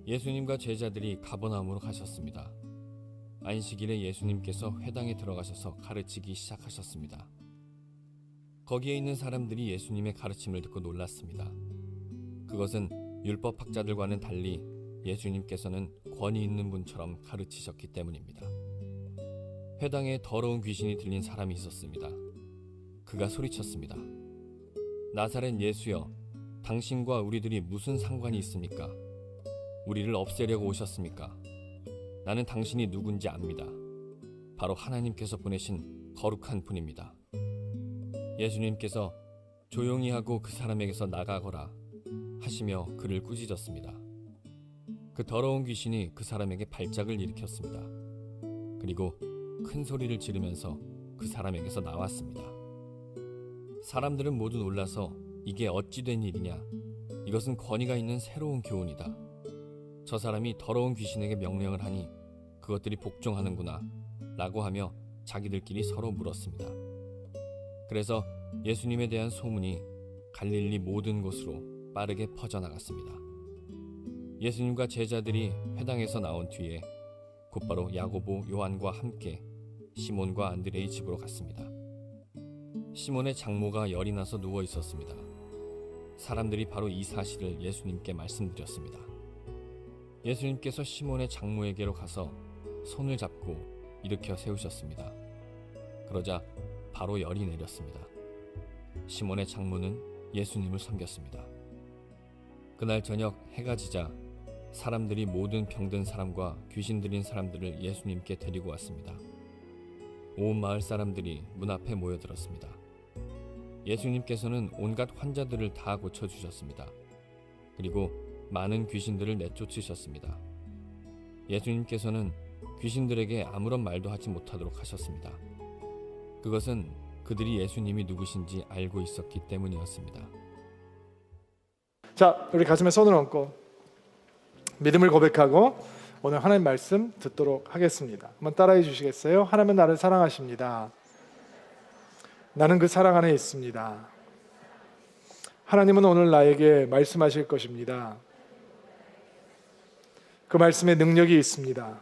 예수님과 제자들이 가버나움으로 가셨습니다. 안식일에 예수님께서 회당에 들어가셔서 가르치기 시작하셨습니다. 거기에 있는 사람들이 예수님의 가르침을 듣고 놀랐습니다. 그것은 율법학자들과는 달리 예수님께서는 권위 있는 분처럼 가르치셨기 때문입니다. 회당에 더러운 귀신이 들린 사람이 있었습니다. 그가 소리쳤습니다. 나사렛 예수여, 당신과 우리들이 무슨 상관이 있습니까? 우리를 없애려고 오셨습니까? 나는 당신이 누군지 압니다. 바로 하나님께서 보내신 거룩한 분입니다. 예수님께서 조용히 하고 그 사람에게서 나가거라 하시며 그를 꾸짖었습니다. 그 더러운 귀신이 그 사람에게 발작을 일으켰습니다. 그리고 큰 소리를 지르면서 그 사람에게서 나왔습니다. 사람들은 모두 놀라서 이게 어찌 된 일이냐? 이것은 권위가 있는 새로운 교훈이다. 저 사람이 더러운 귀신에게 명령을 하니 그것들이 복종하는구나 라고 하며 자기들끼리 서로 물었습니다. 그래서 예수님에 대한 소문이 갈릴리 모든 곳으로 빠르게 퍼져나갔습니다. 예수님과 제자들이 회당에서 나온 뒤에 곧바로 야고보, 요한과 함께 시몬과 안드레의 집으로 갔습니다. 시몬의 장모가 열이 나서 누워 있었습니다. 사람들이 바로 이 사실을 예수님께 말씀드렸습니다. 예수님께서 시몬의 장모에게로 가서 손을 잡고 일으켜 세우셨습니다. 그러자 바로 열이 내렸습니다. 시몬의 장모는 예수님을 섬겼습니다. 그날 저녁 해가 지자 사람들이 모든 병든 사람과 귀신 들린 사람들을 예수님께 데리고 왔습니다. 온 마을 사람들이 문 앞에 모여들었습니다. 예수님께서는 온갖 환자들을 다 고쳐주셨습니다. 그리고 많은 귀신들을 내쫓으셨습니다. 예수님께서는 귀신들에게 아무런 말도 하지 못하도록 하셨습니다. 그것은 그들이 예수님이 누구신지 알고 있었기 때문이었습니다. 자, 우리 가슴에 손을 얹고 믿음을 고백하고 오늘 하나님 말씀 듣도록 하겠습니다. 한번 따라해 주시겠어요? 하나님은 나를 사랑하십니다. 나는 그 사랑 안에 있습니다. 하나님은 오늘 나에게 말씀하실 것입니다. 그 말씀에 능력이 있습니다.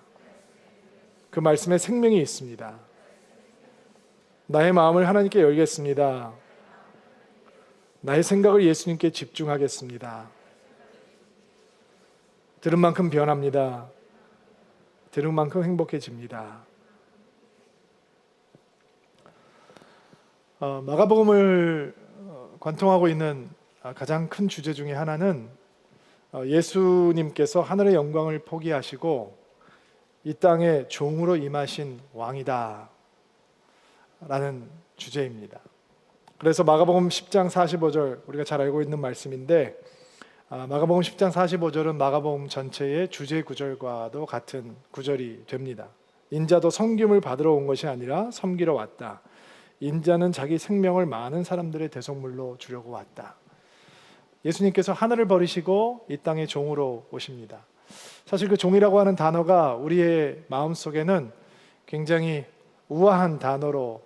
그 말씀에 생명이 있습니다. 나의 마음을 하나님께 열겠습니다. 나의 생각을 예수님께 집중하겠습니다. 들은 만큼 변합니다. 들은 만큼 행복해집니다. 마가복음을 관통하고 있는 가장 큰 주제 중에 하나는 예수님께서 하늘의 영광을 포기하시고 이 땅에 종으로 임하신 왕이다 라는 주제입니다. 그래서 마가복음 10장 45절 우리가 잘 알고 있는 말씀인데 마가복음 10장 45절은 마가복음 전체의 주제 구절과도 같은 구절이 됩니다. 인자도 섬김을 받으러 온 것이 아니라 섬기러 왔다. 인자는 자기 생명을 많은 사람들의 대속물로 주려고 왔다. 예수님께서 하늘을 버리시고 이 땅에 종으로 오십니다. 사실 그 종이라고 하는 단어가 우리의 마음속에는 굉장히 우아한 단어로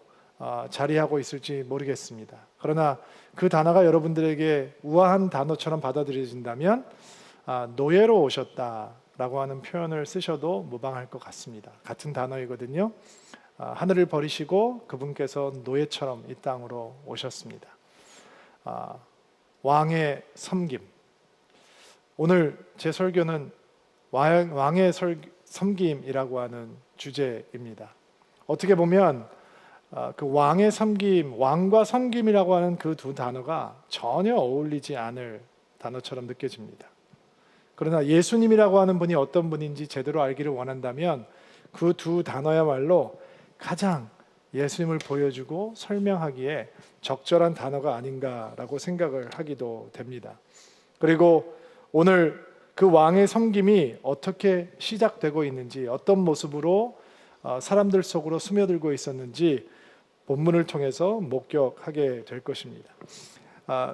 자리하고 있을지 모르겠습니다. 그러나 그 단어가 여러분들에게 우아한 단어처럼 받아들여진다면 노예로 오셨다라고 하는 표현을 쓰셔도 무방할 것 같습니다. 같은 단어이거든요. 하늘을 버리시고 그분께서 노예처럼 이 땅으로 오셨습니다. 왕의 섬김. 오늘 제 설교는 왕의 섬김이라고 하는 주제입니다. 어떻게 보면 그 왕의 섬김, 왕과 섬김이라고 하는 그 두 단어가 전혀 어울리지 않을 단어처럼 느껴집니다. 그러나 예수님이라고 하는 분이 어떤 분인지 제대로 알기를 원한다면 그 두 단어야말로 가장 예수님을 보여주고 설명하기에 적절한 단어가 아닌가라고 생각을 하기도 됩니다. 그리고 오늘 그 왕의 섬김이 어떻게 시작되고 있는지, 어떤 모습으로 사람들 속으로 스며들고 있었는지 본문을 통해서 목격하게 될 것입니다.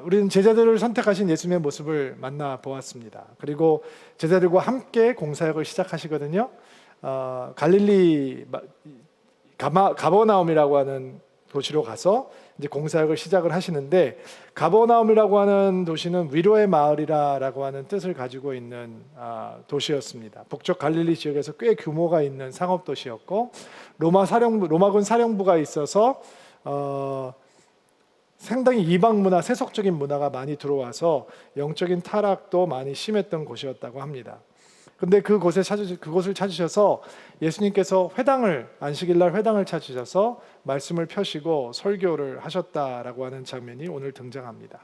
우리는 제자들을 선택하신 예수님의 모습을 만나보았습니다. 그리고 제자들과 함께 공사역을 시작하시거든요. 갈릴리 가버나움이라고 하는 도시로 가서 이제 공사역을 시작을 하시는데, 가버나움이라고 하는 도시는 위로의 마을이라고 하는 뜻을 가지고 있는 도시였습니다. 북쪽 갈릴리 지역에서 꽤 규모가 있는 상업 도시였고, 로마군 사령부가 있어서 상당히 이방 문화, 세속적인 문화가 많이 들어와서 영적인 타락도 많이 심했던 곳이었다고 합니다. 근데 그곳을 찾으셔서 예수님께서 안식일날 회당을 찾으셔서 말씀을 펴시고 설교를 하셨다라고 하는 장면이 오늘 등장합니다.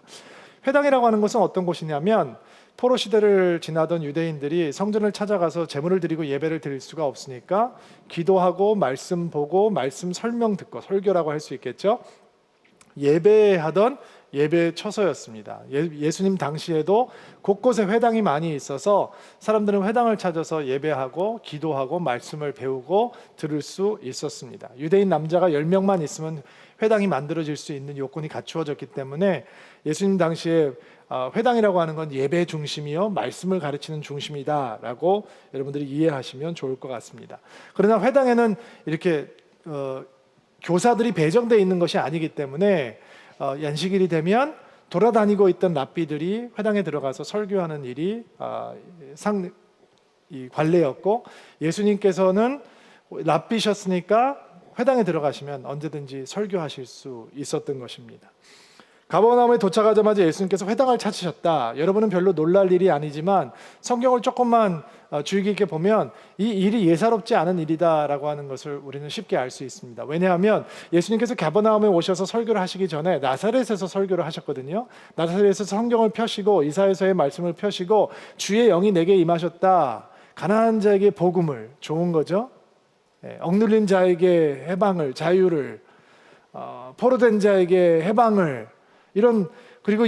회당이라고 하는 것은 어떤 곳이냐면, 포로 시대를 지나던 유대인들이 성전을 찾아가서 제물을 드리고 예배를 드릴 수가 없으니까 기도하고 말씀 보고 말씀 설명 듣고, 설교라고 할 수 있겠죠, 예배하던 예배 처소였습니다. 예수님 당시에도 곳곳에 회당이 많이 있어서 사람들은 회당을 찾아서 예배하고 기도하고 말씀을 배우고 들을 수 있었습니다. 유대인 남자가 10명만 있으면 회당이 만들어질 수 있는 요건이 갖추어졌기 때문에 예수님 당시에 회당이라고 하는 건 예배 중심이요 말씀을 가르치는 중심이다라고 여러분들이 이해하시면 좋을 것 같습니다. 그러나 회당에는 이렇게 교사들이 배정되어 있는 것이 아니기 때문에 안식일이 되면 돌아다니고 있던 랍비들이 회당에 들어가서 설교하는 일이 관례였고, 예수님께서는 랍비셨으니까 회당에 들어가시면 언제든지 설교하실 수 있었던 것입니다. 가버나움에 도착하자마자 예수님께서 회당을 찾으셨다. 여러분은 별로 놀랄 일이 아니지만 성경을 조금만 주의 깊게 보면 이 일이 예사롭지 않은 일이다라고 하는 것을 우리는 쉽게 알 수 있습니다. 왜냐하면 예수님께서 가버나움에 오셔서 설교를 하시기 전에 나사렛에서 설교를 하셨거든요. 나사렛에서 성경을 펴시고 이사야서의 말씀을 펴시고 주의 영이 내게 임하셨다. 가난한 자에게 복음을, 좋은 거죠. 억눌린 자에게 해방을, 자유를, 포로된 자에게 해방을, 그리고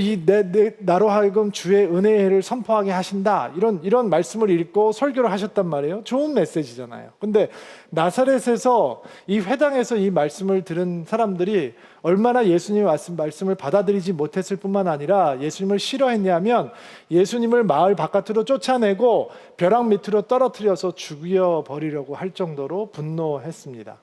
나로 하여금 주의 은혜를 선포하게 하신다, 이런 말씀을 읽고 설교를 하셨단 말이에요. 좋은 메시지잖아요. 근데 나사렛에서 이 회당에서 이 말씀을 들은 사람들이 얼마나 예수님의 말씀을 받아들이지 못했을 뿐만 아니라 예수님을 싫어했냐면 예수님을 마을 바깥으로 쫓아내고 벼랑 밑으로 떨어뜨려서 죽여버리려고 할 정도로 분노했습니다.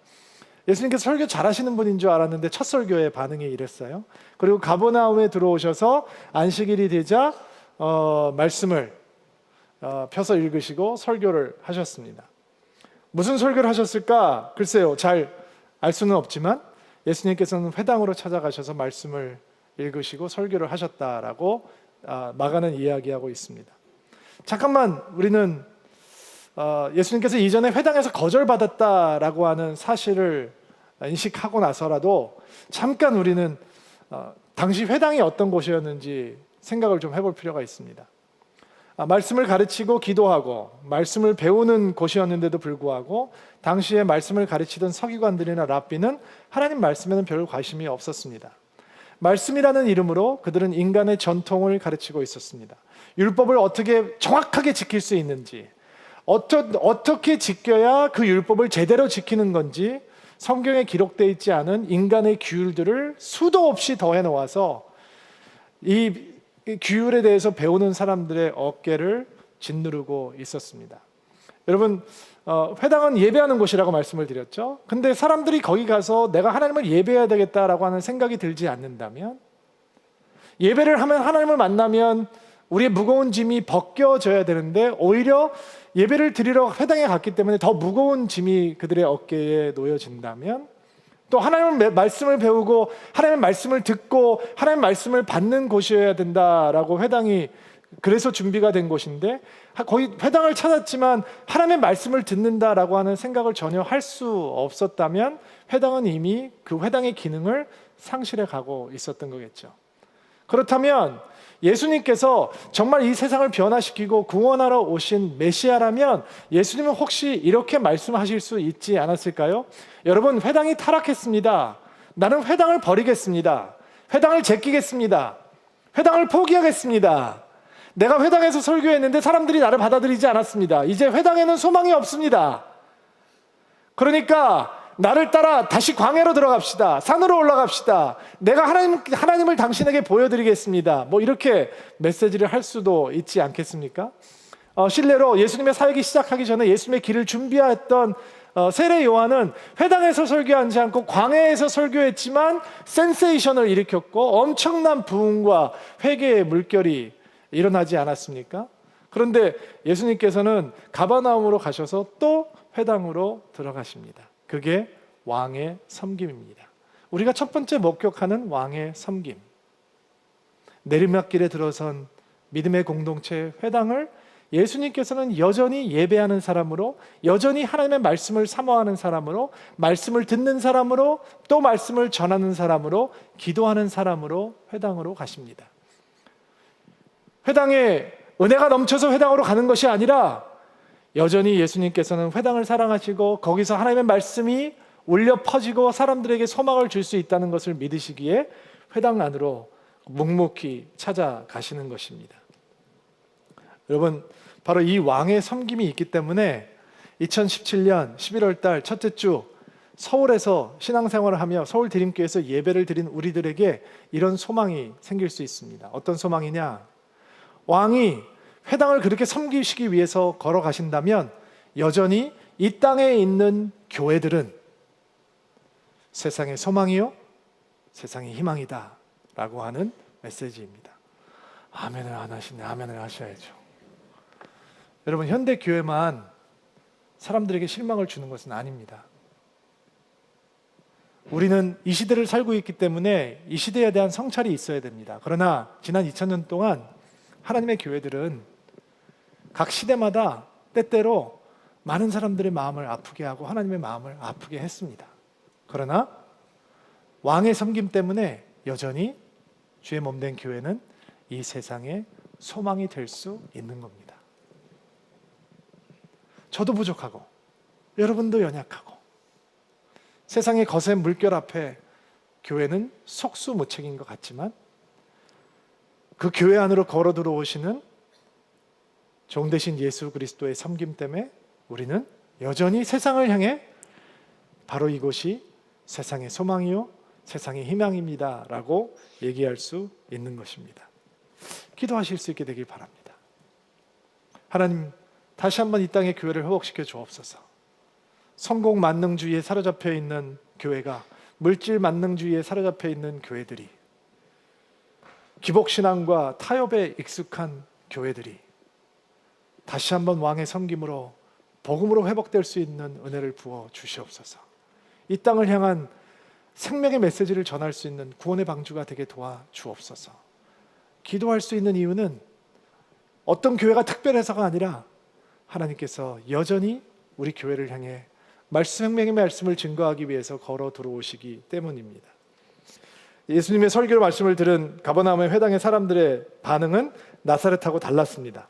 예수님께서 설교 잘하시는 분인 줄 알았는데 첫 설교의 반응이 이랬어요. 그리고 가버나움에 들어오셔서 안식일이 되자 말씀을 펴서 읽으시고 설교를 하셨습니다. 무슨 설교를 하셨을까? 글쎄요, 잘 알 수는 없지만 예수님께서는 회당으로 찾아가셔서 말씀을 읽으시고 설교를 하셨다라고 마가는 이야기하고 있습니다. 잠깐만 우리는 예수님께서 이전에 회당에서 거절받았다라고 하는 사실을 인식하고 나서라도 잠깐 우리는 당시 회당이 어떤 곳이었는지 생각을 좀 해볼 필요가 있습니다. 말씀을 가르치고 기도하고 말씀을 배우는 곳이었는데도 불구하고 당시에 말씀을 가르치던 서기관들이나 랍비는 하나님 말씀에는 별 관심이 없었습니다. 말씀이라는 이름으로 그들은 인간의 전통을 가르치고 있었습니다. 율법을 어떻게 정확하게 지킬 수 있는지, 어떻게 지켜야 그 율법을 제대로 지키는 건지 성경에 기록되어 있지 않은 인간의 규율들을 수도 없이 더해 놓아서 이 규율에 대해서 배우는 사람들의 어깨를 짓누르고 있었습니다. 여러분, 회당은 예배하는 곳이라고 말씀을 드렸죠. 근데 사람들이 거기 가서 내가 하나님을 예배해야 되겠다라고 하는 생각이 들지 않는다면, 예배를 하면 하나님을 만나면 우리의 무거운 짐이 벗겨져야 되는데 오히려 예배를 드리러 회당에 갔기 때문에 더 무거운 짐이 그들의 어깨에 놓여진다면, 또 하나님의 말씀을 배우고 하나님의 말씀을 듣고 하나님의 말씀을 받는 곳이어야 된다라고 회당이 그래서 준비가 된 곳인데, 거기 회당을 찾았지만 하나님의 말씀을 듣는다라고 하는 생각을 전혀 할 수 없었다면 회당은 이미 그 회당의 기능을 상실해 가고 있었던 거겠죠. 그렇다면 예수님께서 정말 이 세상을 변화시키고 구원하러 오신 메시아라면 예수님은 혹시 이렇게 말씀하실 수 있지 않았을까요? 여러분, 회당이 타락했습니다. 나는 회당을 버리겠습니다. 회당을 제끼겠습니다. 회당을 포기하겠습니다. 내가 회당에서 설교했는데 사람들이 나를 받아들이지 않았습니다. 이제 회당에는 소망이 없습니다. 그러니까 나를 따라 다시 광야로 들어갑시다. 산으로 올라갑시다. 내가 하나님을 당신에게 보여드리겠습니다. 뭐 이렇게 메시지를 할 수도 있지 않겠습니까? 실례로 예수님의 사역이 시작하기 전에 예수님의 길을 준비했던 세례 요한은 회당에서 설교하지 않고 광야에서 설교했지만 센세이션을 일으켰고 엄청난 부흥과 회개의 물결이 일어나지 않았습니까? 그런데 예수님께서는 가버나움으로 가셔서 또 회당으로 들어가십니다. 그게 왕의 섬김입니다. 우리가 첫 번째 목격하는 왕의 섬김. 내리막길에 들어선 믿음의 공동체 회당을 예수님께서는 여전히 예배하는 사람으로, 여전히 하나님의 말씀을 사모하는 사람으로, 말씀을 듣는 사람으로, 또 말씀을 전하는 사람으로, 기도하는 사람으로 회당으로 가십니다. 회당에 은혜가 넘쳐서 회당으로 가는 것이 아니라 여전히 예수님께서는 회당을 사랑하시고 거기서 하나님의 말씀이 울려 퍼지고 사람들에게 소망을 줄 수 있다는 것을 믿으시기에 회당 안으로 묵묵히 찾아가시는 것입니다. 여러분, 바로 이 왕의 섬김이 있기 때문에 2017년 11월 달 첫째 주 서울에서 신앙생활을 하며 서울 드림교회에서 예배를 드린 우리들에게 이런 소망이 생길 수 있습니다. 어떤 소망이냐? 왕이 회당을 그렇게 섬기시기 위해서 걸어가신다면 여전히 이 땅에 있는 교회들은 세상의 소망이요, 세상의 희망이다 라고 하는 메시지입니다. 아멘을 안 하시네. 아멘을 하셔야죠. 여러분, 현대 교회만 사람들에게 실망을 주는 것은 아닙니다. 우리는 이 시대를 살고 있기 때문에 이 시대에 대한 성찰이 있어야 됩니다. 그러나 지난 2000년 동안 하나님의 교회들은 각 시대마다 때때로 많은 사람들의 마음을 아프게 하고 하나님의 마음을 아프게 했습니다. 그러나 왕의 섬김 때문에 여전히 주의 몸된 교회는 이 세상의 소망이 될 수 있는 겁니다. 저도 부족하고 여러분도 연약하고 세상의 거센 물결 앞에 교회는 속수무책인 것 같지만 그 교회 안으로 걸어 들어오시는 종 되신 예수 그리스도의 섬김 때문에 우리는 여전히 세상을 향해 바로 이곳이 세상의 소망이요 세상의 희망입니다 라고 얘기할 수 있는 것입니다. 기도하실 수 있게 되길 바랍니다. 하나님, 다시 한번 이 땅의 교회를 회복시켜 주옵소서. 성공 만능주의에 사로잡혀 있는 교회가 물질 만능주의에 사로잡혀 있는 교회들이, 기복신앙과 타협에 익숙한 교회들이 다시 한번 왕의 섬김으로 복음으로 회복될 수 있는 은혜를 부어 주시옵소서. 이 땅을 향한 생명의 메시지를 전할 수 있는 구원의 방주가 되게 도와 주옵소서. 기도할 수 있는 이유는 어떤 교회가 특별해서가 아니라 하나님께서 여전히 우리 교회를 향해 생명의 말씀을 증거하기 위해서 걸어 들어오시기 때문입니다. 예수님의 설교 말씀을 들은 가버나움의 회당의 사람들의 반응은 나사렛하고 달랐습니다.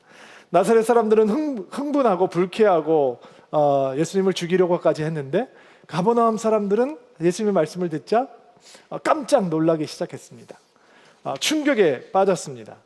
나사렛 사람들은 흥분하고 불쾌하고 예수님을 죽이려고까지 했는데 가버나움 사람들은 예수님의 말씀을 듣자 깜짝 놀라기 시작했습니다. 충격에 빠졌습니다.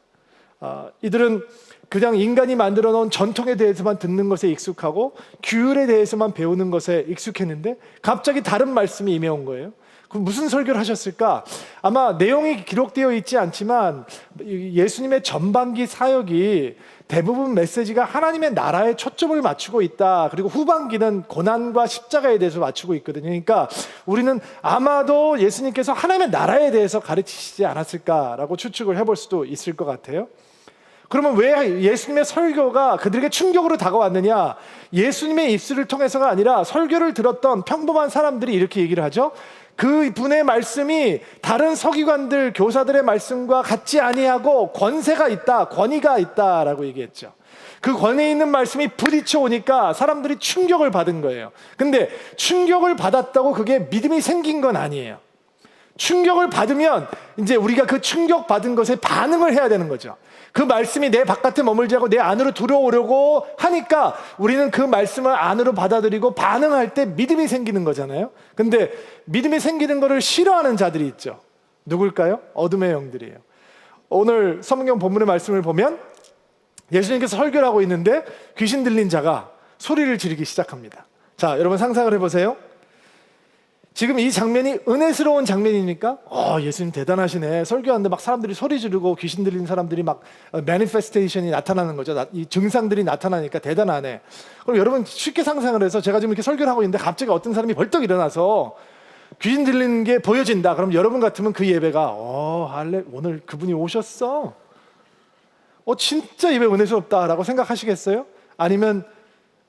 이들은 그냥 인간이 만들어 놓은 전통에 대해서만 듣는 것에 익숙하고 규율에 대해서만 배우는 것에 익숙했는데 갑자기 다른 말씀이 임해온 거예요. 그럼 무슨 설교를 하셨을까? 아마 내용이 기록되어 있지 않지만 예수님의 전반기 사역이 대부분 메시지가 하나님의 나라에 초점을 맞추고 있다. 그리고 후반기는 고난과 십자가에 대해서 맞추고 있거든요. 그러니까 우리는 아마도 예수님께서 하나님의 나라에 대해서 가르치시지 않았을까라고 추측을 해볼 수도 있을 것 같아요. 그러면 왜 예수님의 설교가 그들에게 충격으로 다가왔느냐? 예수님의 입술을 통해서가 아니라 설교를 들었던 평범한 사람들이 이렇게 얘기를 하죠. 그 분의 말씀이 다른 서기관들, 교사들의 말씀과 같지 아니하고 권세가 있다, 권위가 있다라고 얘기했죠. 그 권위 있는 말씀이 부딪혀 오니까 사람들이 충격을 받은 거예요. 근데 충격을 받았다고 그게 믿음이 생긴 건 아니에요. 충격을 받으면 이제 우리가 그 충격받은 것에 반응을 해야 되는 거죠. 그 말씀이 내 바깥에 머물지 않고 내 안으로 들어오려고 하니까 우리는 그 말씀을 안으로 받아들이고 반응할 때 믿음이 생기는 거잖아요. 근데 믿음이 생기는 거를 싫어하는 자들이 있죠. 누굴까요? 어둠의 영들이에요. 오늘 성경 본문의 말씀을 보면 예수님께서 설교를 하고 있는데 귀신 들린 자가 소리를 지르기 시작합니다. 자, 여러분 상상을 해보세요. 지금 이 장면이 은혜스러운 장면입니까? 예수님 대단하시네. 설교하는데 막 사람들이 소리 지르고 귀신 들리는 사람들이 막 매니페스테이션이 나타나는 거죠. 이 증상들이 나타나니까 대단하네. 그럼 여러분 쉽게 상상을 해서 제가 지금 이렇게 설교를 하고 있는데 갑자기 어떤 사람이 벌떡 일어나서 귀신 들리는 게 보여진다. 그럼 여러분 같으면 그 예배가 오늘 그분이 오셨어. 진짜 예배 은혜스럽다라고 생각하시겠어요? 아니면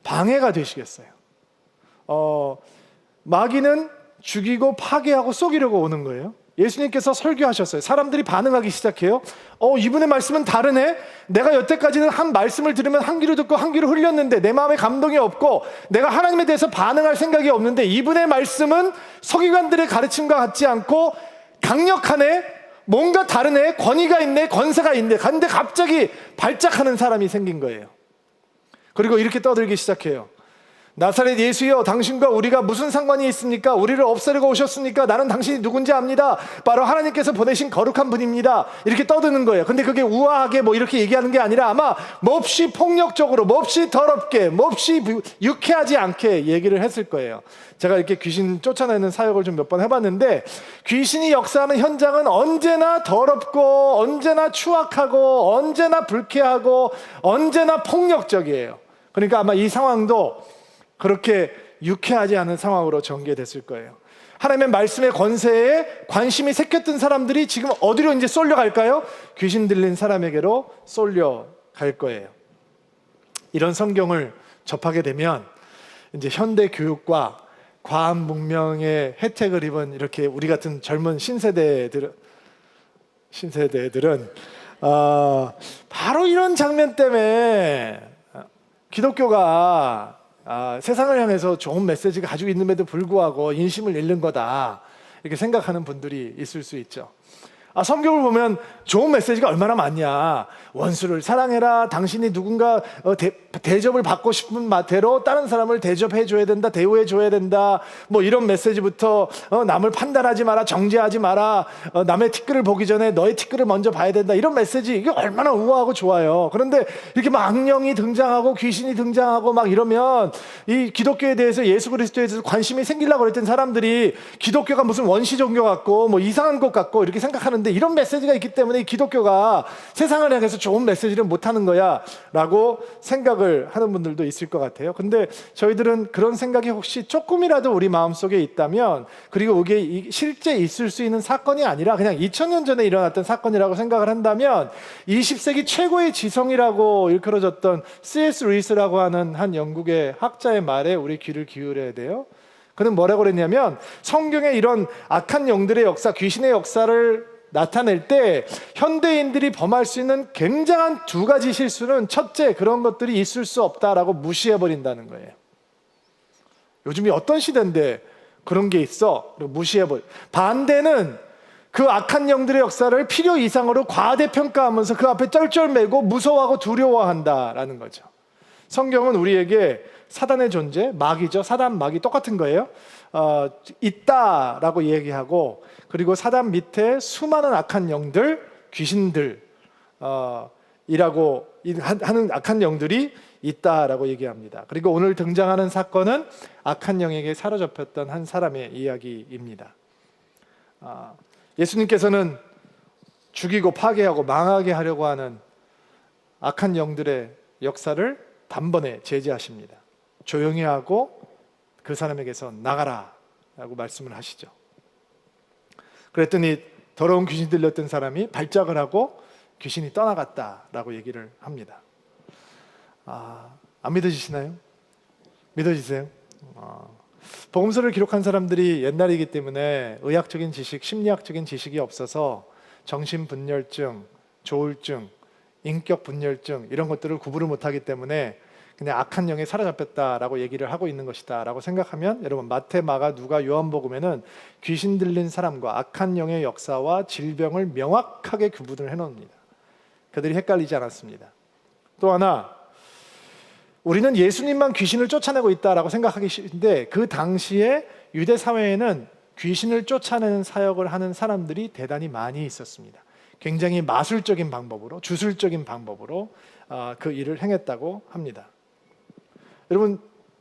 방해가 되시겠어요? 마귀는 죽이고 파괴하고 쏘기려고 오는 거예요. 예수님께서 설교하셨어요. 사람들이 반응하기 시작해요. 이분의 말씀은 다르네. 내가 여태까지는 한 말씀을 들으면 한 귀로 듣고 한 귀로 흘렸는데 내 마음에 감동이 없고 내가 하나님에 대해서 반응할 생각이 없는데 이분의 말씀은 서기관들의 가르침과 같지 않고 강력하네. 뭔가 다르네. 권위가 있네. 권세가 있네. 근데 갑자기 발작하는 사람이 생긴 거예요. 그리고 이렇게 떠들기 시작해요. 나사렛 예수여, 당신과 우리가 무슨 상관이 있습니까? 우리를 없애려고 오셨습니까? 나는 당신이 누군지 압니다. 바로 하나님께서 보내신 거룩한 분입니다. 이렇게 떠드는 거예요. 근데 그게 우아하게 이렇게 얘기하는 게 아니라 아마 몹시 폭력적으로, 몹시 더럽게, 몹시 유쾌하지 않게 얘기를 했을 거예요. 제가 이렇게 귀신 쫓아내는 사역을 좀 몇 번 해봤는데 귀신이 역사하는 현장은 언제나 더럽고 언제나 추악하고 언제나 불쾌하고 언제나 폭력적이에요. 그러니까 아마 이 상황도 그렇게 유쾌하지 않은 상황으로 전개됐을 거예요. 하나님의 말씀의 권세에 관심이 색혔던 사람들이 지금 어디로 이제 쏠려갈까요? 귀신 들린 사람에게로 쏠려갈 거예요. 이런 성경을 접하게 되면 이제 현대 교육과 과학 문명의 혜택을 입은 이렇게 우리 같은 젊은 신세대들은 바로 이런 장면 때문에 기독교가 세상을 향해서 좋은 메시지가 가지고 있는데도 불구하고 인심을 잃는 거다 이렇게 생각하는 분들이 있을 수 있죠. 성경을 보면 좋은 메시지가 얼마나 많냐. 원수를 사랑해라. 당신이 누군가 대접을 받고 싶은 대로 다른 사람을 대접해 줘야 된다. 대우해 줘야 된다. 이런 메시지부터 남을 판단하지 마라. 정죄하지 마라. 남의 티끌을 보기 전에 너의 티끌을 먼저 봐야 된다. 이런 메시지 이게 얼마나 우아하고 좋아요. 그런데 이렇게 막 악령이 등장하고 귀신이 등장하고 막 이러면 이 기독교에 대해서 예수 그리스도에 대해서 관심이 생기려고 그랬던 사람들이 기독교가 무슨 원시 종교 같고 이상한 것 같고 이렇게 생각하는 이런 메시지가 있기 때문에 기독교가 세상을 향해서 좋은 메시지를 못하는 거야 라고 생각을 하는 분들도 있을 것 같아요. 근데 저희들은 그런 생각이 혹시 조금이라도 우리 마음속에 있다면, 그리고 이게 실제 있을 수 있는 사건이 아니라 그냥 2000년 전에 일어났던 사건이라고 생각을 한다면 20세기 최고의 지성이라고 일컬어졌던 C.S. 루이스라고 하는 한 영국의 학자의 말에 우리 귀를 기울여야 돼요. 그는 뭐라고 그랬냐면 성경의 이런 악한 영들의 역사, 귀신의 역사를 나타낼 때 현대인들이 범할 수 있는 굉장한 두 가지 실수는, 첫째, 그런 것들이 있을 수 없다라고 무시해버린다는 거예요. 요즘이 어떤 시대인데 그런 게 있어? 무시해버려. 반대는 그 악한 영들의 역사를 필요 이상으로 과대평가하면서 그 앞에 쩔쩔매고 무서워하고 두려워한다라는 거죠. 성경은 우리에게 사단의 존재, 마귀죠. 사단, 마귀 똑같은 거예요. 있다라고 얘기하고, 그리고 사단 밑에 수많은 악한 영들, 귀신들 이라고 하는 악한 영들이 있다라고 얘기합니다. 그리고 오늘 등장하는 사건은 악한 영에게 사로잡혔던 한 사람의 이야기입니다. 예수님께서는 죽이고 파괴하고 망하게 하려고 하는 악한 영들의 역사를 단번에 제지하십니다. 조용히 하고 그 사람에게서 나가라 라고 말씀을 하시죠. 그랬더니 더러운 귀신 들렸던 사람이 발작을 하고 귀신이 떠나갔다라고 얘기를 합니다. 안 믿어지시나요? 믿어지세요? 복음서를 기록한 사람들이 옛날이기 때문에 의학적인 지식, 심리학적인 지식이 없어서 정신분열증, 조울증, 인격분열증 이런 것들을 구분을 못하기 때문에 그냥 악한 영에 사로잡혔다라고 얘기를 하고 있는 것이다 라고 생각하면, 여러분 마태, 마가, 누가, 요한복음에는 귀신 들린 사람과 악한 영의 역사와 질병을 명확하게 구분을 해놓습니다. 그들이 헷갈리지 않았습니다. 또 하나, 우리는 예수님만 귀신을 쫓아내고 있다라고 생각하기 쉬운데 그 당시에 유대 사회에는 귀신을 쫓아내는 사역을 하는 사람들이 대단히 많이 있었습니다. 굉장히 마술적인 방법으로, 주술적인 방법으로 그 일을 행했다고 합니다. 여러분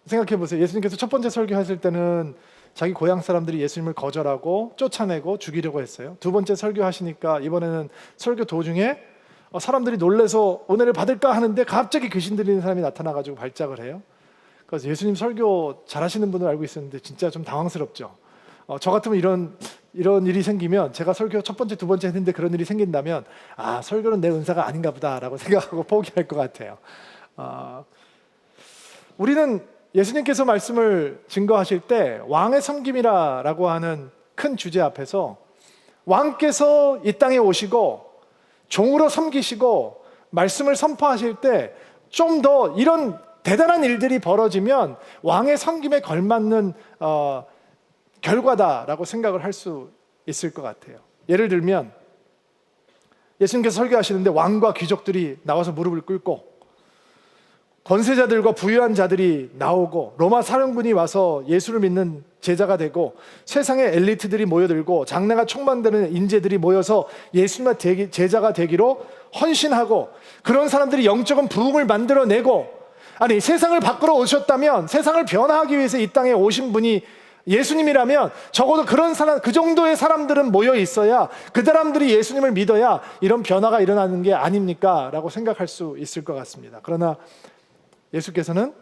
생각해 보세요. 예수님께서 첫 번째 설교하실 때는 자기 고향 사람들이 예수님을 거절하고 쫓아내고 죽이려고 했어요. 두 번째 설교하시니까 이번에는 설교 도중에 사람들이 놀래서 은혜를 받을까 하는데 갑자기 귀신 들리는 사람이 나타나가지고 발작을 해요. 그래서 예수님 설교 잘하시는 분을 알고 있었는데 진짜 좀 당황스럽죠. 저 같으면 이런 일이 생기면, 제가 설교 첫 번째, 두 번째 했는데 그런 일이 생긴다면 설교는 내 은사가 아닌가 보다라고 생각하고 포기할 것 같아요. 우리는 예수님께서 말씀을 증거하실 때 왕의 섬김이라고 하는 큰 주제 앞에서 왕께서 이 땅에 오시고 종으로 섬기시고 말씀을 선포하실 때 좀 더 이런 대단한 일들이 벌어지면 왕의 섬김에 걸맞는 결과다라고 생각을 할 수 있을 것 같아요. 예를 들면 예수님께서 설교하시는데 왕과 귀족들이 나와서 무릎을 꿇고 권세자들과 부유한 자들이 나오고 로마 사령군이 와서 예수를 믿는 제자가 되고 세상의 엘리트들이 모여들고 장래가 촉망되는 인재들이 모여서 예수님의 제자가 되기로 헌신하고, 그런 사람들이 영적인 부흥을 만들어내고, 아니 세상을 바꾸러 오셨다면, 세상을 변화하기 위해서 이 땅에 오신 분이 예수님이라면 적어도 그런 사람, 그 정도의 사람들은 모여 있어야, 그 사람들이 예수님을 믿어야 이런 변화가 일어나는 게 아닙니까? 라고 생각할 수 있을 것 같습니다. 그러나 예수께서는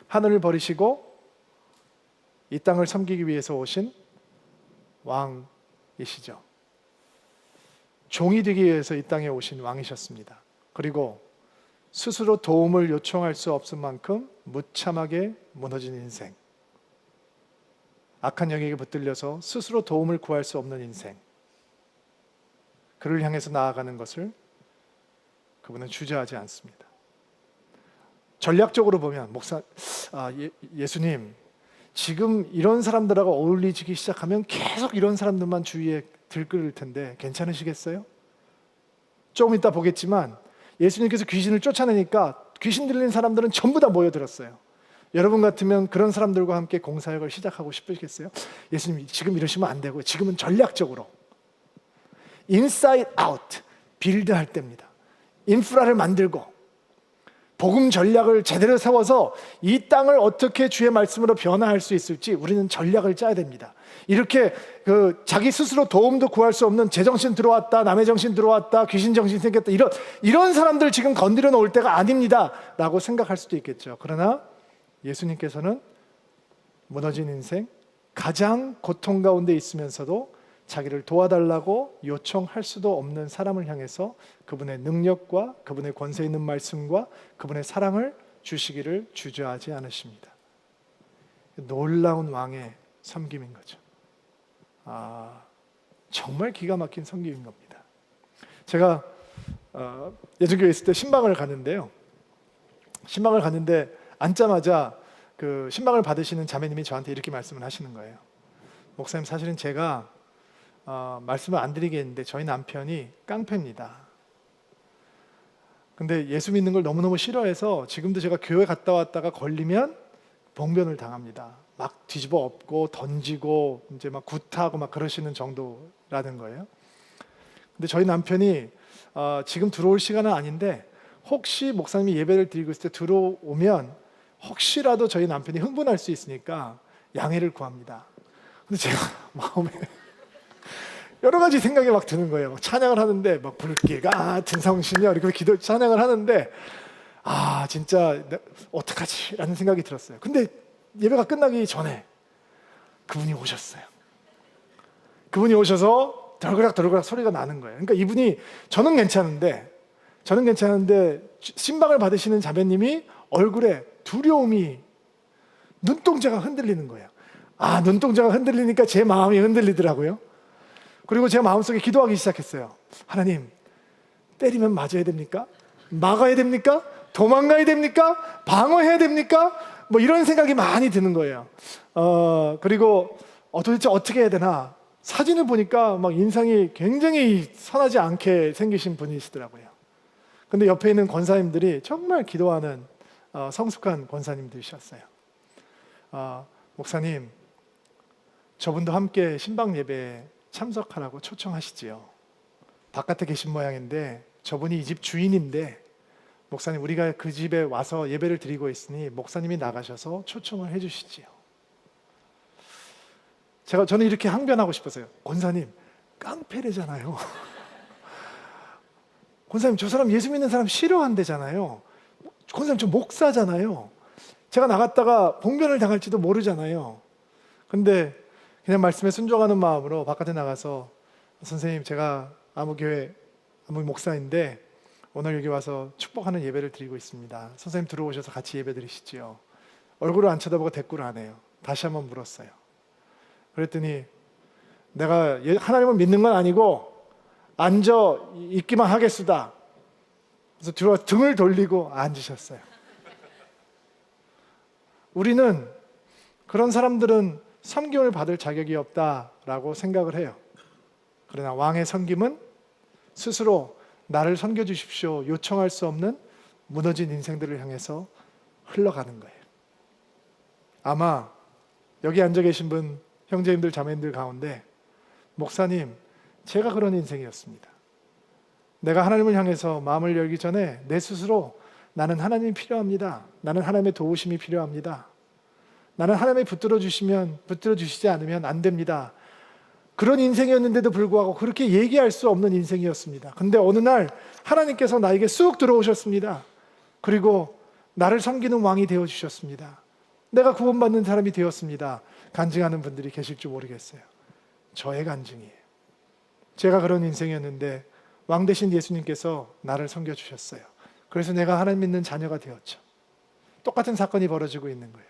하늘을 버리시고 이 땅을 섬기기 위해서 오신 왕이시죠. 종이 되기 위해서 이 땅에 오신 왕이셨습니다. 그리고 스스로 도움을 요청할 수 없을 만큼 무참하게 무너진 인생, 악한 영에게 붙들려서 스스로 도움을 구할 수 없는 인생, 그를 향해서 나아가는 것을 그분은 주저하지 않습니다. 전략적으로 보면 예수님, 지금 이런 사람들하고 어울리기 시작하면 계속 이런 사람들만 주위에 들끓을 텐데 괜찮으시겠어요? 조금 이따 보겠지만 예수님께서 귀신을 쫓아내니까 귀신 들린 사람들은 전부 다 모여들었어요. 여러분 같으면 그런 사람들과 함께 공사역을 시작하고 싶으시겠어요? 예수님, 지금 이러시면 안 되고 지금은 전략적으로 인사이드 아웃 빌드할 때입니다. 인프라를 만들고 복음 전략을 제대로 세워서 이 땅을 어떻게 주의 말씀으로 변화할 수 있을지 우리는 전략을 짜야 됩니다. 이렇게 자기 스스로 도움도 구할 수 없는 제정신 들어왔다, 남의 정신 들어왔다, 귀신 정신 생겼다, 이런 사람들 지금 건드려 놓을 때가 아닙니다 라고 생각할 수도 있겠죠. 그러나 예수님께서는 무너진 인생, 가장 고통 가운데 있으면서도 자기를 도와달라고 요청할 수도 없는 사람을 향해서 그분의 능력과 그분의 권세 있는 말씀과 그분의 사랑을 주시기를 주저하지 않으십니다. 놀라운 왕의 섬김인 거죠. 정말 기가 막힌 섬김인 겁니다. 제가 예전교회 있을 때 신방을 갔는데요. 신방을 갔는데 앉자마자 그 신방을 받으시는 자매님이 저한테 이렇게 말씀을 하시는 거예요. 목사님, 사실은 제가 말씀을 안 드리겠는데 저희 남편이 깡패입니다. 근데 예수 믿는 걸 너무너무 싫어해서 지금도 제가 교회 갔다 왔다가 걸리면 봉변을 당합니다. 막 뒤집어 엎고 던지고 이제 막 굿하고 막 그러시는 정도라는 거예요. 근데 저희 남편이 지금 들어올 시간은 아닌데 혹시 목사님이 예배를 드리고 있을 때 들어오면 혹시라도 저희 남편이 흥분할 수 있으니까 양해를 구합니다. 근데 제가 마음에 여러 가지 생각이 막 드는 거예요. 찬양을 하는데 막 불길 같은 성심이요 이렇게 찬양을 하는데 진짜 어떡하지? 라는 생각이 들었어요. 근데 예배가 끝나기 전에 그분이 오셨어요. 그분이 오셔서 덜그락 소리가 나는 거예요. 그러니까 이분이 저는 괜찮은데 신방을 받으시는 자매님이 얼굴에 두려움이, 눈동자가 흔들리는 거예요. 눈동자가 흔들리니까 제 마음이 흔들리더라고요. 그리고 제가 마음속에 기도하기 시작했어요. 하나님, 때리면 맞아야 됩니까? 막아야 됩니까? 도망가야 됩니까? 방어해야 됩니까? 뭐 이런 생각이 많이 드는 거예요. 그리고 도대체 어떻게 해야 되나? 사진을 보니까 막 인상이 굉장히 선하지 않게 생기신 분이시더라고요. 근데 옆에 있는 권사님들이 정말 기도하는 성숙한 권사님들이셨어요. 목사님, 저분도 함께 신방 예배에 참석하라고 초청하시지요. 바깥에 계신 모양인데 저분이 이 집 주인인데 목사님, 우리가 그 집에 와서 예배를 드리고 있으니 목사님이 나가셔서 초청을 해주시지요. 저는 이렇게 항변하고 싶었어요. 권사님, 깡패래잖아요. 권사님, 저 사람 예수 믿는 사람 싫어한대잖아요. 권사님, 저 목사잖아요. 제가 나갔다가 봉변을 당할지도 모르잖아요. 근데 그냥 말씀에 순종하는 마음으로 바깥에 나가서 선생님, 제가 아무 교회 아무 목사인데 오늘 여기 와서 축복하는 예배를 드리고 있습니다. 선생님 들어오셔서 같이 예배 드리시지요. 얼굴을 안 쳐다보고 대꾸를 안 해요. 다시 한번 물었어요. 그랬더니 내가 하나님을 믿는 건 아니고 앉아 있기만 하겠수다. 그래서 들어와 등을 돌리고 앉으셨어요. 우리는 그런 사람들은 섬김을 받을 자격이 없다라고 생각을 해요. 그러나 왕의 섬김은 스스로 나를 섬겨주십시오 요청할 수 없는 무너진 인생들을 향해서 흘러가는 거예요. 아마 여기 앉아 계신 분, 형제님들 자매님들 가운데 목사님, 제가 그런 인생이었습니다. 내가 하나님을 향해서 마음을 열기 전에 내 스스로 나는 하나님이 필요합니다. 나는 하나님의 도우심이 필요합니다. 나는 하나님이 붙들어 주시지 않으면 안 됩니다. 그런 인생이었는데도 불구하고 그렇게 얘기할 수 없는 인생이었습니다. 근데 어느 날 하나님께서 나에게 쑥 들어오셨습니다. 그리고 나를 섬기는 왕이 되어주셨습니다. 내가 구원받는 사람이 되었습니다. 간증하는 분들이 계실 줄 모르겠어요. 저의 간증이에요. 제가 그런 인생이었는데 왕 되신 예수님께서 나를 섬겨주셨어요. 그래서 내가 하나님 믿는 자녀가 되었죠. 똑같은 사건이 벌어지고 있는 거예요.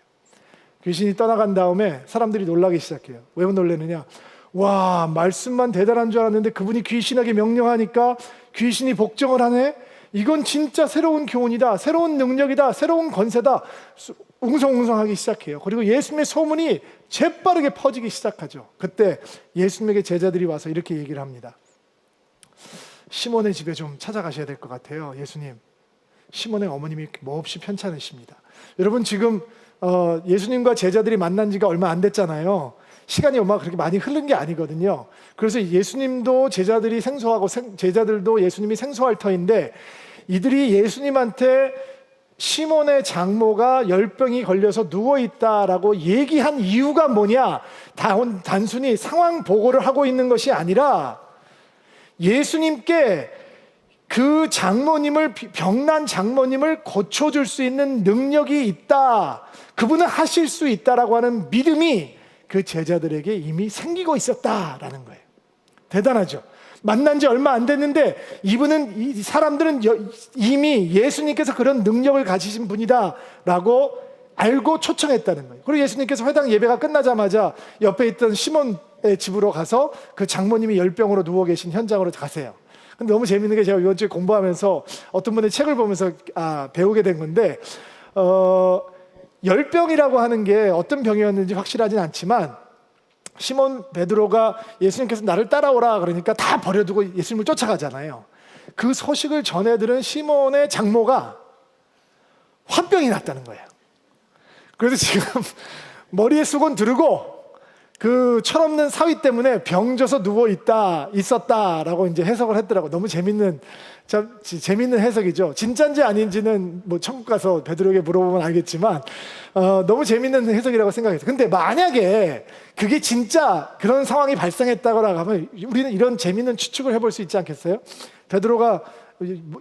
귀신이 떠나간 다음에 사람들이 놀라기 시작해요. 왜 놀라느냐? 와, 말씀만 대단한 줄 알았는데 그분이 귀신에게 명령하니까 귀신이 복종을 하네? 이건 진짜 새로운 교훈이다, 새로운 능력이다, 새로운 권세다. 웅성웅성하기 시작해요. 그리고 예수님의 소문이 재빠르게 퍼지기 시작하죠. 그때 예수님에게 제자들이 와서 이렇게 얘기를 합니다. 시몬의 집에 좀 찾아가셔야 될 것 같아요. 예수님, 시몬의 어머님이 몹시 편찮으십니다. 여러분, 지금 예수님과 제자들이 만난 지가 얼마 안 됐잖아요. 시간이 얼마 그렇게 많이 흐른 게 아니거든요. 그래서 예수님도 제자들이 생소하고 제자들도 예수님이 생소할 터인데, 이들이 예수님한테 시몬의 장모가 열병이 걸려서 누워있다라고 얘기한 이유가 뭐냐? 단순히 상황 보고를 하고 있는 것이 아니라 예수님께 그 병난 장모님을 고쳐줄 수 있는 능력이 있다, 그분은 하실 수 있다라고 하는 믿음이 그 제자들에게 이미 생기고 있었다라는 거예요. 대단하죠. 만난 지 얼마 안 됐는데 이 사람들은 이미 예수님께서 그런 능력을 가지신 분이다라고 알고 초청했다는 거예요. 그리고 예수님께서 회당 예배가 끝나자마자 옆에 있던 시몬의 집으로 가서 그 장모님이 열병으로 누워 계신 현장으로 가세요. 근데 너무 재밌는 게, 제가 이번 주에 공부하면서 어떤 분의 책을 보면서 배우게 된 건데, 열병이라고 하는 게 어떤 병이었는지 확실하진 않지만, 시몬 베드로가 예수님께서 나를 따라오라 그러니까 다 버려두고 예수님을 쫓아가잖아요. 그 소식을 전해들은 시몬의 장모가 화병이 났다는 거예요. 그래서 지금 머리에 수건 두르고 그 철없는 사위 때문에 병져서 누워 있었다라고 이제 해석을 했더라고. 너무 재밌는 해석이죠. 진짜인지 아닌지는 뭐 천국 가서 베드로에게 물어보면 알겠지만 너무 재밌는 해석이라고 생각했어요. 근데 만약에 그게 진짜 그런 상황이 발생했다고 하면 우리는 이런 재밌는 추측을 해볼 수 있지 않겠어요? 베드로가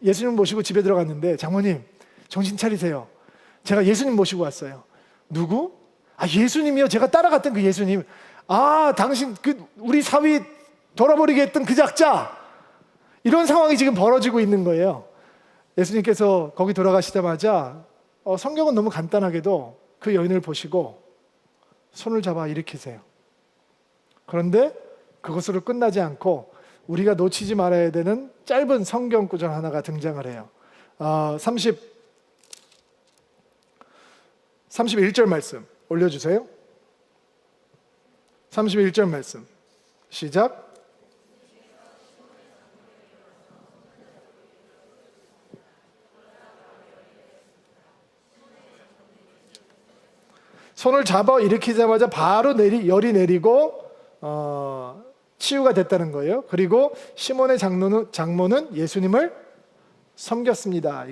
예수님 모시고 집에 들어갔는데, 장모님 정신 차리세요. 제가 예수님 모시고 왔어요. 누구? 예수님이요. 제가 따라갔던 그 예수님. 당신 우리 사위 돌아버리게 했던 그 작자. 이런 상황이 지금 벌어지고 있는 거예요. 예수님께서 거기 돌아가시자마자 성경은 너무 간단하게도 그 여인을 보시고 손을 잡아 일으키세요. 그런데 그것으로 끝나지 않고 우리가 놓치지 말아야 되는 짧은 성경 구절 하나가 등장을 해요. 31절 말씀 올려주세요. 31절 말씀 시작. 손을 잡아 일으키자마자 바로 열이 내리고 치유가 됐다는 거예요. 그리고 시몬의 장모는 예수님을 섬겼습니다.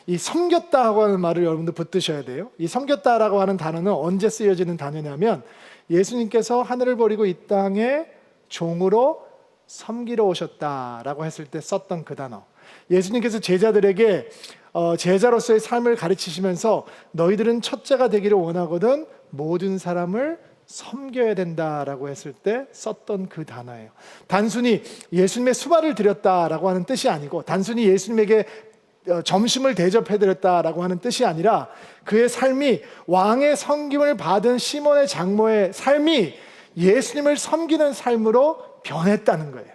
이 섬겼다고 하는 말을 여러분들 붙드셔야 돼요. 이 섬겼다라고 하는 단어는 언제 쓰여지는 단어냐면 예수님께서 하늘을 버리고 이 땅에 종으로 섬기러 오셨다라고 했을 때 썼던 그 단어. 예수님께서 제자들에게 제자로서의 삶을 가르치시면서 너희들은 첫째가 되기를 원하거든 모든 사람을 섬겨야 된다라고 했을 때 썼던 그 단어예요. 단순히 예수님의 수발을 드렸다라고 하는 뜻이 아니고, 단순히 예수님에게 점심을 대접해드렸다라고 하는 뜻이 아니라, 그의 삶이 왕의 섬김을 받은 시몬의 장모의 삶이 예수님을 섬기는 삶으로 변했다는 거예요.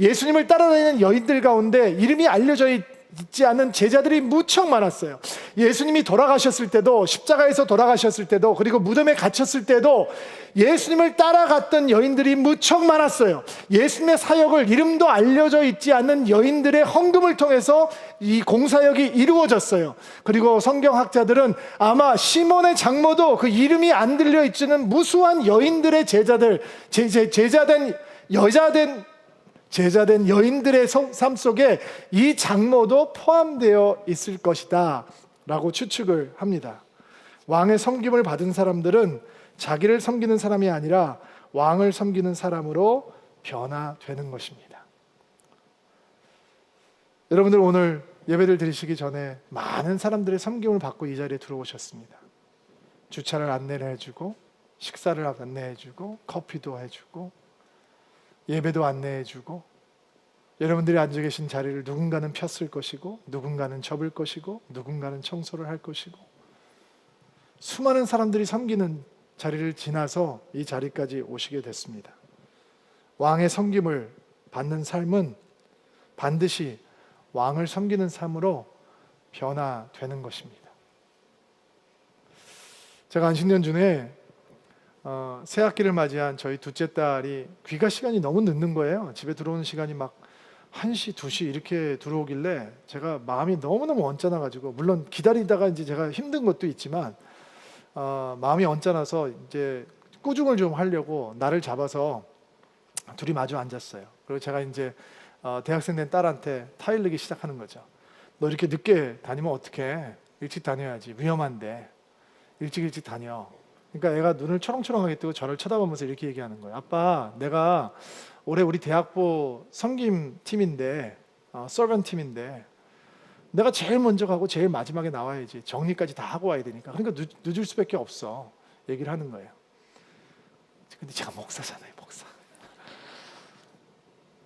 예수님을 따라다니는 여인들 가운데 이름이 알려져 있지 않은 제자들이 무척 많았어요. 예수님이 돌아가셨을 때도, 십자가에서 돌아가셨을 때도, 그리고 무덤에 갇혔을 때도 예수님을 따라갔던 여인들이 무척 많았어요. 예수님의 사역을 이름도 알려져 있지 않는 여인들의 헌금을 통해서 이 공사역이 이루어졌어요. 그리고 성경학자들은 아마 시몬의 장모도 그 이름이 안 들려 있지는 무수한 여인들의 제자들, 제자된 여인들의 삶 속에 이 장모도 포함되어 있을 것이다 라고 추측을 합니다. 왕의 섬김을 받은 사람들은 자기를 섬기는 사람이 아니라 왕을 섬기는 사람으로 변화되는 것입니다. 여러분들 오늘 예배를 드리시기 전에 많은 사람들의 섬김을 받고 이 자리에 들어오셨습니다. 주차를 안내를 해주고, 식사를 안내해주고, 커피도 해주고, 예배도 안내해주고, 여러분들이 앉아 계신 자리를 누군가는 폈을 것이고, 누군가는 접을 것이고, 누군가는 청소를 할 것이고, 수많은 사람들이 섬기는 자리를 지나서 이 자리까지 오시게 됐습니다. 왕의 섬김을 받는 삶은 반드시 왕을 섬기는 삶으로 변화되는 것입니다. 제가 안식년 중에 새학기를 맞이한 저희 둘째 딸이 귀가 시간이 너무 늦는 거예요. 집에 들어오는 시간이 막 1시, 2시 이렇게 들어오길래 제가 마음이 너무너무 언짢아가지고, 물론 기다리다가 이제 제가 힘든 것도 있지만 마음이 언짢아서 이제 꾸중을 좀 하려고 나를 잡아서 둘이 마주 앉았어요. 그리고 제가 이제 대학생 된 딸한테 타일르기 시작하는 거죠. 너 이렇게 늦게 다니면 어떡해? 일찍 다녀야지. 위험한데. 일찍 다녀. 그러니까 애가 눈을 초롱초롱하게 뜨고 저를 쳐다보면서 이렇게 얘기하는 거예요. 아빠, 내가 올해 우리 대학부 섬김 팀인데, 서번 팀인데, 내가 제일 먼저 가고 제일 마지막에 나와야지. 정리까지 다 하고 와야 되니까. 그러니까 늦을 수밖에 없어. 얘기를 하는 거예요. 근데 제가 목사잖아요, 목사.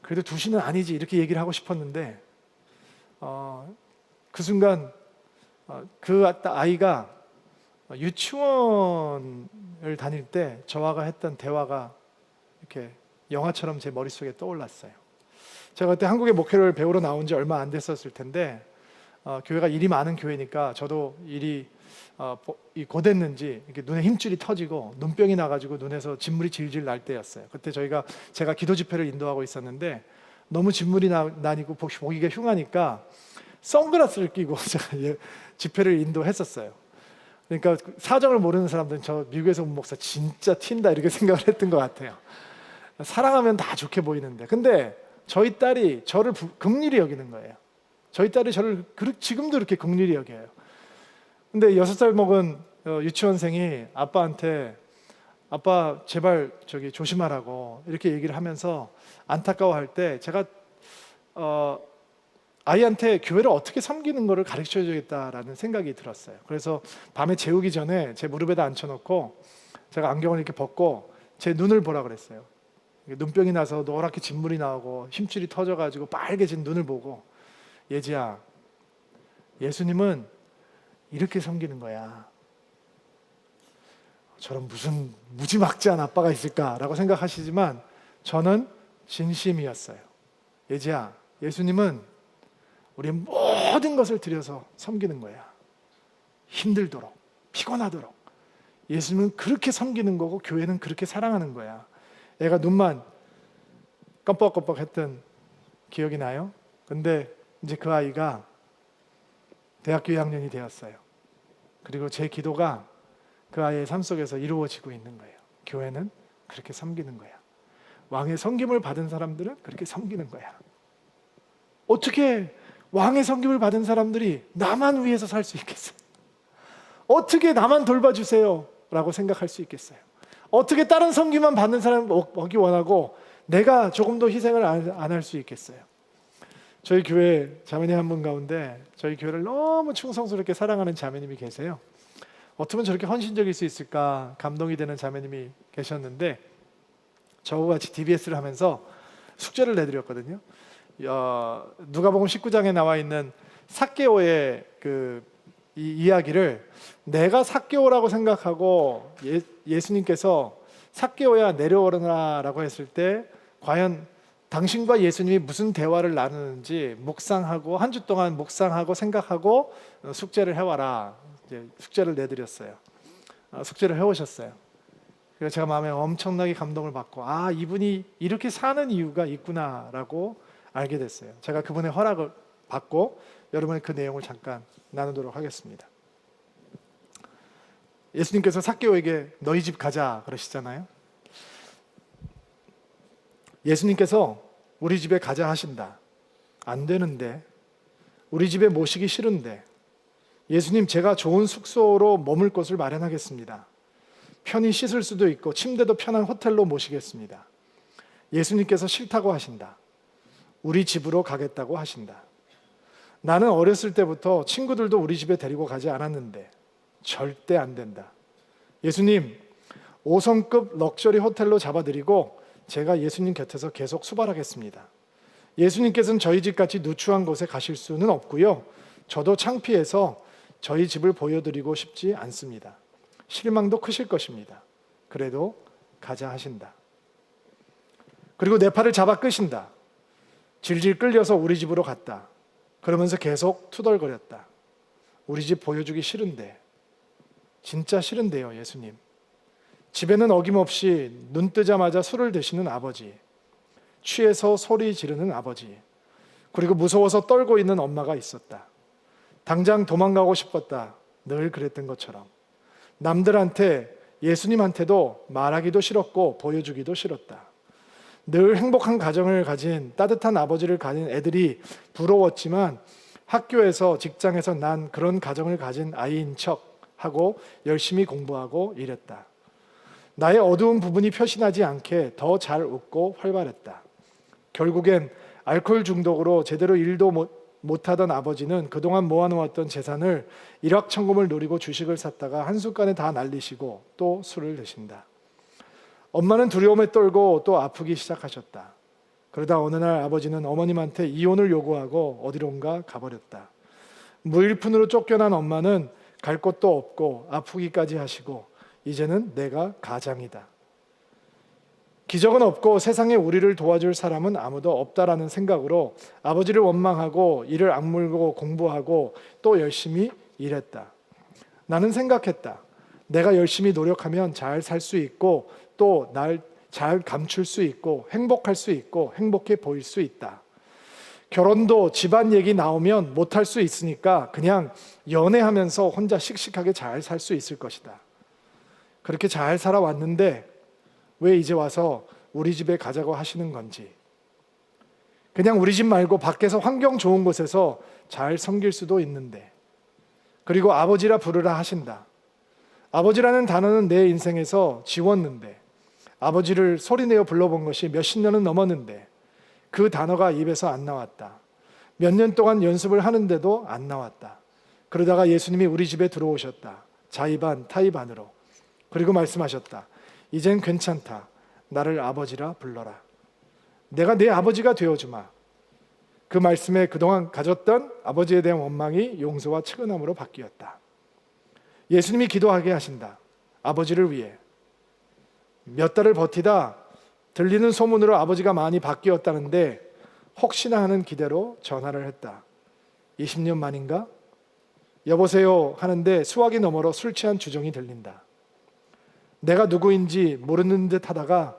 그래도 2시는 아니지 이렇게 얘기를 하고 싶었는데, 그 순간 그 아이가 유치원을 다닐 때 저와가 했던 대화가 이렇게 영화처럼 제 머릿속에 떠올랐어요. 제가 그때 한국에 목회를 배우러 나온 지 얼마 안 됐었을 텐데, 교회가 일이 많은 교회니까 저도 일이 고됐는지 이렇게 눈에 힘줄이 터지고 눈병이 나가지고 눈에서 진물이 질질 날 때였어요. 그때 제가 기도 집회를 인도하고 있었는데 너무 진물이 나니고 보기가 흉하니까 선글라스를 끼고 제가 집회를 인도했었어요. 그러니까 사정을 모르는 사람들은 저 미국에서 온 목사 진짜 튄다 이렇게 생각을 했던 것 같아요. 사랑하면 다 좋게 보이는데, 근데 저희 딸이 저를 긍휼히 여기는 거예요. 저희 딸이 저를 지금도 그렇게 긍휼히 여겨요. 근데 6살 먹은 유치원생이 아빠한테 아빠 제발 조심하라고 이렇게 얘기를 하면서 안타까워할 때, 제가 아이한테 교회를 어떻게 섬기는 거를 가르쳐 줘야겠다라는 생각이 들었어요. 그래서 밤에 재우기 전에 제 무릎에다 앉혀놓고 제가 안경을 이렇게 벗고 제 눈을 보라 그랬어요. 눈병이 나서 노랗게 진물이 나오고 힘줄이 터져가지고 빨개진 눈을 보고, 예지야, 예수님은 이렇게 섬기는 거야. 저런 무슨 무지막지한 아빠가 있을까라고 생각하시지만 저는 진심이었어요. 예지야, 예수님은 우리의 모든 것을 들여서 섬기는 거야. 힘들도록, 피곤하도록. 예수님은 그렇게 섬기는 거고 교회는 그렇게 사랑하는 거야. 애가 눈만 껌뻑껌뻑 했던 기억이 나요. 근데 이제 그 아이가 대학교 2학년이 되었어요. 그리고 제 기도가 그 아이의 삶 속에서 이루어지고 있는 거예요. 교회는 그렇게 섬기는 거야. 왕의 섬김을 받은 사람들은 그렇게 섬기는 거야. 어떻게 왕의 섬김을 받은 사람들이 나만 위해서 살 수 있겠어요? 어떻게 나만 돌봐주세요? 라고 생각할 수 있겠어요? 어떻게 다른 섬기만 받는 사람 먹기 원하고 내가 조금 더 희생을 안 할 수 있겠어요? 저희 교회 자매님 한 분 가운데 저희 교회를 너무 충성스럽게 사랑하는 자매님이 계세요. 어쩌면 저렇게 헌신적일 수 있을까 감동이 되는 자매님이 계셨는데, 저와 같이 DBS를 하면서 숙제를 내드렸거든요. 누가복음 19장에 나와 있는 삭개오의 이 이야기를 내가 삭개오라고 생각하고 예수님께서 삭개오야 내려오라라고 했을 때 과연 당신과 예수님이 무슨 대화를 나누는지 묵상하고 한 주 동안 묵상하고 생각하고 숙제를 해와라. 이제 숙제를 내드렸어요. 숙제를 해오셨어요. 그래서 제가 마음에 엄청나게 감동을 받고 이분이 이렇게 사는 이유가 있구나라고 알게 됐어요. 제가 그분의 허락을 받고 여러분의 그 내용을 잠깐 나누도록 하겠습니다. 예수님께서 삭개오에게 너희 집 가자 그러시잖아요. 예수님께서 우리 집에 가자 하신다. 안 되는데, 우리 집에 모시기 싫은데, 예수님 제가 좋은 숙소로 머물 곳을 마련하겠습니다. 편히 씻을 수도 있고 침대도 편한 호텔로 모시겠습니다. 예수님께서 싫다고 하신다. 우리 집으로 가겠다고 하신다. 나는 어렸을 때부터 친구들도 우리 집에 데리고 가지 않았는데 절대 안 된다. 예수님 5성급 럭셔리 호텔로 잡아드리고 제가 예수님 곁에서 계속 수발하겠습니다. 예수님께서는 저희 집같이 누추한 곳에 가실 수는 없고요. 저도 창피해서 저희 집을 보여드리고 싶지 않습니다. 실망도 크실 것입니다. 그래도 가자 하신다. 그리고 내 팔을 잡아 끄신다. 질질 끌려서 우리 집으로 갔다. 그러면서 계속 투덜거렸다. 우리 집 보여주기 싫은데, 진짜 싫은데요, 예수님. 집에는 어김없이 눈 뜨자마자 술을 드시는 아버지, 취해서 소리 지르는 아버지, 그리고 무서워서 떨고 있는 엄마가 있었다. 당장 도망가고 싶었다. 늘 그랬던 것처럼. 남들한테, 예수님한테도 말하기도 싫었고 보여주기도 싫었다. 늘 행복한 가정을 가진 따뜻한 아버지를 가진 애들이 부러웠지만 학교에서, 직장에서 난 그런 가정을 가진 아이인 척 하고 열심히 공부하고 이랬다. 나의 어두운 부분이 표시나지 않게 더 잘 웃고 활발했다. 결국엔 알코올 중독으로 제대로 일도 못하던 아버지는 그동안 모아놓았던 재산을 일확천금을 노리고 주식을 샀다가 한순간에 다 날리시고 또 술을 드신다. 엄마는 두려움에 떨고 또 아프기 시작하셨다. 그러다 어느 날 아버지는 어머님한테 이혼을 요구하고 어디론가 가버렸다. 무일푼으로 쫓겨난 엄마는 갈 곳도 없고 아프기까지 하시고 이제는 내가 가장이다. 기적은 없고 세상에 우리를 도와줄 사람은 아무도 없다라는 생각으로 아버지를 원망하고 이를 악물고 공부하고 또 열심히 일했다. 나는 생각했다. 내가 열심히 노력하면 잘 살 수 있고 또 날 잘 감출 수 있고 행복할 수 있고 행복해 보일 수 있다. 결혼도 집안 얘기 나오면 못할 수 있으니까 그냥 연애하면서 혼자 씩씩하게 잘 살 수 있을 것이다. 그렇게 잘 살아왔는데 왜 이제 와서 우리 집에 가자고 하시는 건지. 그냥 우리 집 말고 밖에서 환경 좋은 곳에서 잘 섬길 수도 있는데. 그리고 아버지라 부르라 하신다. 아버지라는 단어는 내 인생에서 지웠는데, 아버지를 소리내어 불러본 것이 몇십 년은 넘었는데 그 단어가 입에서 안 나왔다. 몇 년 동안 연습을 하는데도 안 나왔다. 그러다가 예수님이 우리 집에 들어오셨다. 자의반 타의반으로. 그리고 말씀하셨다. 이젠 괜찮다. 나를 아버지라 불러라. 내가 네 아버지가 되어주마. 그 말씀에 그동안 가졌던 아버지에 대한 원망이 용서와 측은함으로 바뀌었다. 예수님이 기도하게 하신다. 아버지를 위해. 몇 달을 버티다 들리는 소문으로 아버지가 많이 바뀌었다는데 혹시나 하는 기대로 전화를 했다. 20년 만인가? 여보세요 하는데 수화기 너머로 술 취한 주정이 들린다. 내가 누구인지 모르는 듯 하다가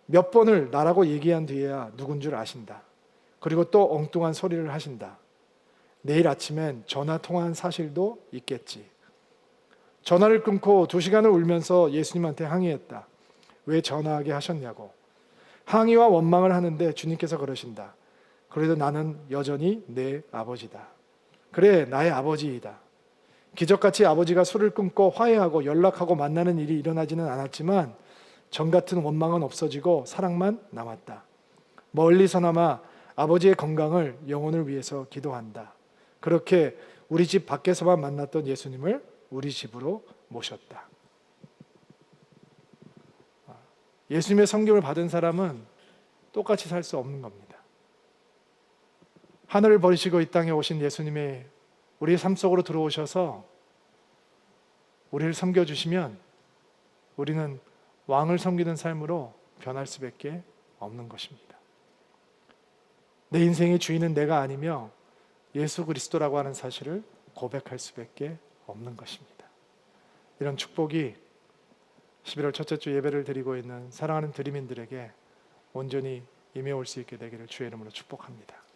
몇 번을 나라고 얘기한 뒤에야 누군 줄 아신다. 그리고 또 엉뚱한 소리를 하신다. 내일 아침엔 전화 통화한 사실도 있겠지. 전화를 끊고 2시간을 울면서 예수님한테 항의했다. 왜 전화하게 하셨냐고. 항의와 원망을 하는데 주님께서 그러신다. 그래도 나는 여전히 내 아버지다. 그래, 나의 아버지이다. 기적같이 아버지가 술을 끊고 화해하고 연락하고 만나는 일이 일어나지는 않았지만 정 같은 원망은 없어지고 사랑만 남았다. 멀리서나마 아버지의 건강을 영혼을 위해서 기도한다. 그렇게 우리 집 밖에서만 만났던 예수님을 우리 집으로 모셨다. 예수님의 성김을 받은 사람은 똑같이 살 수 없는 겁니다. 하늘을 버리시고 이 땅에 오신 예수님의 우리의 삶 속으로 들어오셔서 우리를 섬겨주시면 우리는 왕을 섬기는 삶으로 변할 수밖에 없는 것입니다. 내 인생의 주인은 내가 아니며 예수 그리스도라고 하는 사실을 고백할 수밖에 없는 것입니다. 이런 축복이 11월 첫째 주 예배를 드리고 있는 사랑하는 드림인들에게 온전히 임해올 수 있게 되기를 주의 이름으로 축복합니다.